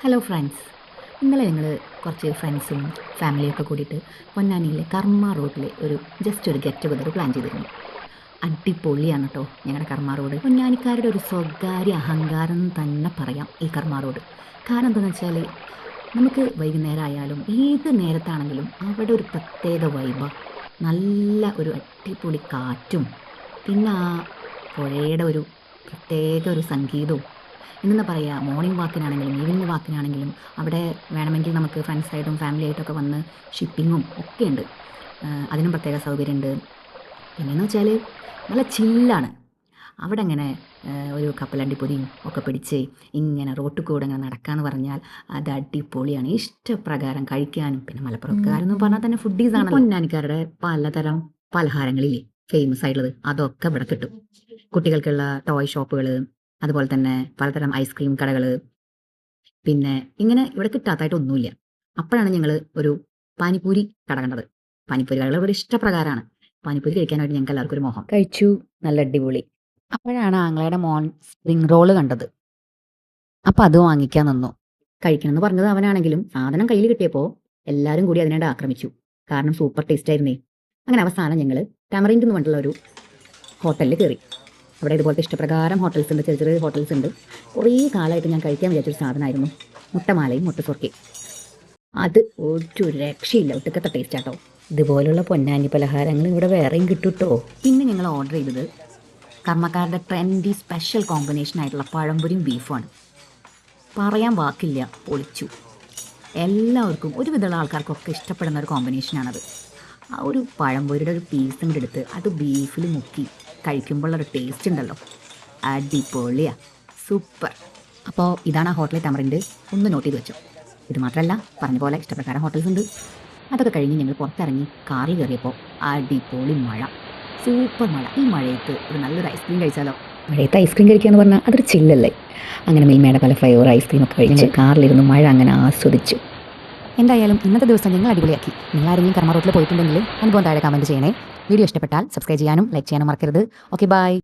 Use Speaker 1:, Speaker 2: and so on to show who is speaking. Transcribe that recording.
Speaker 1: Hello friends, ഇന്നലെ ഞങ്ങൾ കുറച്ച് ഫ്രണ്ട്സും ഫാമിലിയൊക്കെ കൂടിയിട്ട് പൊന്നാനിയിലെ കർമ്മ റോഡിൽ ജസ്റ്റ് ഒരു ഗെറ്റ് ടുഗദർ പ്ലാൻ ചെയ്തിരുന്നു. അടിപൊളിയാണ് കേട്ടോ ഞങ്ങളുടെ കർമ്മ റോഡ്. പൊന്നാനിക്കാരുടെ ഒരു സ്വകാര്യ അഹങ്കാരം എന്ന് തന്നെ പറയാം ഈ കർമ്മ റോഡ്. കാരണം എന്താണെന്ന് വെച്ചാൽ നമുക്ക് വൈകുന്നേരം ആയാലും ഏത് നേരത്താണെങ്കിലും അവിടെ ഒരു പ്രത്യേക വൈബാണ്. നല്ല ഒരു അടിപൊളി കാറ്റും പിന്നെ ആ പുഴയുടെ ഒരു പ്രത്യേക ഒരു സംഗീതവും. എന്താ പറയുക, മോർണിംഗ് വാക്കിനാണെങ്കിലും ഈവനിങ് വാക്കിനാണെങ്കിലും അവിടെ വേണമെങ്കിൽ നമുക്ക് ഫ്രണ്ട്സായിട്ടും ഫാമിലി ആയിട്ടൊക്കെ വന്ന് ഷിപ്പിങ്ങും ഒക്കെ ഉണ്ട്. അതിനും പ്രത്യേക സൗകര്യമുണ്ട്. പിന്നെയെന്ന് വെച്ചാൽ നല്ല ചില്ലാണ് അവിടെ. അങ്ങനെ ഒരു കപ്പലണ്ടിപ്പൊതിയും ഒക്കെ പിടിച്ച് ഇങ്ങനെ റോട്ടിൽ കൂടെ ഇങ്ങനെ നടക്കാമെന്ന് പറഞ്ഞാൽ അത് അടിപൊളിയാണ്. ഇഷ്ടപ്രകാരം കഴിക്കാനും. പിന്നെ മലപ്പുറക്കാരെന്ന് പറഞ്ഞാൽ തന്നെ ഫുഡീസാണ്. പൊന്നാനിക്കാരുടെ പലതരം പലഹാരങ്ങളില്ലേ ഫേമസ് ആയിട്ടുള്ളത്, അതൊക്കെ ഇവിടെ കിട്ടും. കുട്ടികൾക്കുള്ള ടോയ് ഷോപ്പുകൾ, അതുപോലെ തന്നെ പലതരം ഐസ്ക്രീം കടകൾ, പിന്നെ ഇങ്ങനെ ഇവിടെ കിട്ടാത്തതായിട്ട് ഒന്നുമില്ല. അപ്പോഴാണ് ഞങ്ങൾ ഒരു പാനിപ്പൂരി കട കണ്ടത്. പാനിപ്പൂരി കടകൾ ഇവിടെ ഇഷ്ടപ്രകാരമാണ്. പാനിപ്പൂരി കഴിക്കാനായിട്ട് ഞങ്ങൾക്ക് എല്ലാവർക്കും ഒരു മോഹം. കഴിച്ചു, നല്ല അടിപൊളി. അപ്പോഴാണ് ആങ്ങളയുടെ മോൻ സ്പ്രിംഗ് റോള് കണ്ടത്. അപ്പം അത് വാങ്ങിക്കാൻ നിന്നു. കഴിക്കണമെന്ന് പറഞ്ഞത് അവനാണെങ്കിലും സാധനം കയ്യിൽ കിട്ടിയപ്പോൾ എല്ലാവരും കൂടി അതിനായിട്ട് ആക്രമിച്ചു. കാരണം സൂപ്പർ ടേസ്റ്റ് ആയിരുന്നേ. അങ്ങനെ അവസാനം ഞങ്ങൾ ടാമറിൻഡ് എന്ന് പറഞ്ഞിട്ടുള്ള ഒരു ഹോട്ടലിൽ കയറി. അവിടെ ഇതുപോലത്തെ ഇഷ്ടപ്രകാരം ഹോട്ടൽസ് ഉണ്ട്, ചെറിയ ചെറിയ ഹോട്ടൽസ് ഉണ്ട്. കുറേ കാലമായിട്ട് ഞാൻ കഴിക്കാൻ വിചാരിച്ചൊരു സാധനമായിരുന്നു മുട്ടമാലയും മുട്ടസുർക്കയും. അത് ഒരു രക്ഷയില്ല, ഒട്ടുക്കത്തെ ടേസ്റ്റ് ആട്ടോ. ഇതുപോലുള്ള പൊന്നാനി പലഹാരങ്ങൾ ഇവിടെ വേറെയും കിട്ടുട്ടോ. പിന്നെ ഞങ്ങൾ ഓർഡർ ചെയ്തത് കർമ്മക്കാരുടെ ട്രെൻഡി സ്പെഷ്യൽ കോമ്പിനേഷൻ ആയിട്ടുള്ള പഴംപൊരിയും ബീഫുമാണ്. പറയാൻ വാക്കില്ല, പൊളിച്ചു. എല്ലാവർക്കും, ഒരുവിധമുള്ള ആൾക്കാർക്കൊക്കെ ഇഷ്ടപ്പെടുന്ന ഒരു കോമ്പിനേഷനാണത്. ആ ഒരു പഴംപൊരിയുടെ ഒരു പീസ് ഇങ്ങോട്ട് എടുത്ത് അത് ബീഫിൽ മുക്കി കഴിക്കുമ്പോഴുള്ളൊരു ടേസ്റ്റ് ഉണ്ടല്ലോ, അടിപൊളിയാ, സൂപ്പർ. അപ്പോൾ ഇതാണ് ആ ഹോട്ടലിൽ തമറിൻ്റെ. ഒന്ന് നോട്ട് ചെയ്ത് വെച്ചോ. ഇത് മാത്രമല്ല, പറഞ്ഞ പോലെ ഇഷ്ടപ്രകാരം ഹോട്ടൽസ് ഉണ്ട്. അതൊക്കെ കഴിഞ്ഞ് ഞങ്ങൾ പുറത്തിറങ്ങി കാറിൽ കയറിയപ്പോൾ അടിപൊളി മഴ, സൂപ്പർ മഴ. ഈ മഴയത്ത് ഒരു നല്ലൊരു ഐസ്ക്രീം കഴിച്ചാലോ. മഴയത്ത് ഐസ്ക്രീം കഴിക്കുക എന്ന് പറഞ്ഞാൽ അതൊരു ചില്ലല്ലേ. അങ്ങനെ മിൽമയുടെ പല ഫ്ലേവർ ഐസ്ക്രീമൊക്കെ കഴിച്ച് കാറിലിരുന്ന് മഴ അങ്ങനെ ആസ്വദിച്ചു. എന്തായാലും ഇന്നത്തെ ദിവസം ഞങ്ങൾ അടിപൊളിയാക്കി. നിങ്ങൾ ആരെങ്കിലും കർമ്മ റോട്ടിൽ പോയിട്ടുണ്ടെങ്കിൽ അനുഭവം താഴെ കമൻറ്റ് ചെയ്യണേ. വീഡിയോ ഇഷ്ടപ്പെട്ടാൽ സബ്സ്ക്രൈബ് ചെയ്യാനും ലൈക്ക് ചെയ്യാനും മറക്കരുത്. Okay, by.